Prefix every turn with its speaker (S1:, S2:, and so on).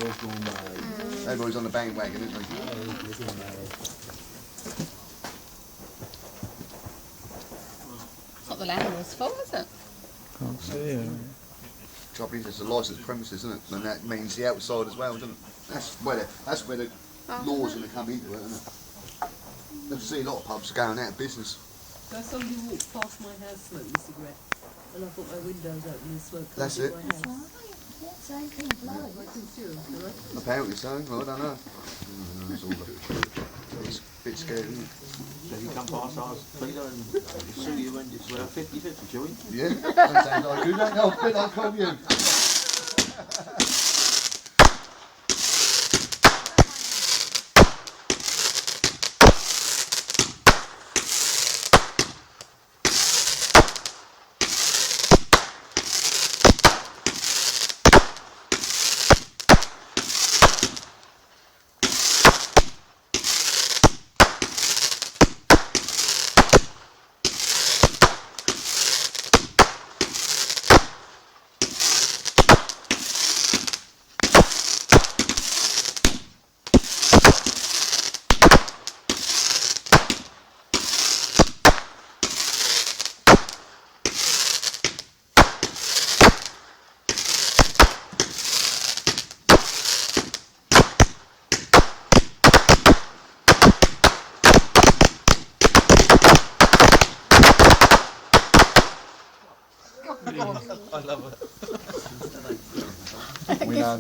S1: Everybody's on the bandwagon, isn't he?
S2: That's what the land was for, is it?
S3: Can't see it.
S1: Trouble is, it's a licensed premises, isn't it? And that means the outside as well, doesn't it? That's where the law's going to come into it, isn't it? You see a lot of pubs going out of business.
S4: So somebody walked past my house smoking a cigarette, and I've got my windows open and smoke comes
S1: That's
S4: in
S1: it.
S4: my house. I can see them, can I?
S1: Apparently so. Well, I don't know. It's all it's a bit scary, isn't it?
S5: So if you come past ours, Peter, and sue you when it's 50-50, shall we?
S1: Yeah, that sounds like good. I'll call you.
S5: I love it.
S1: We know.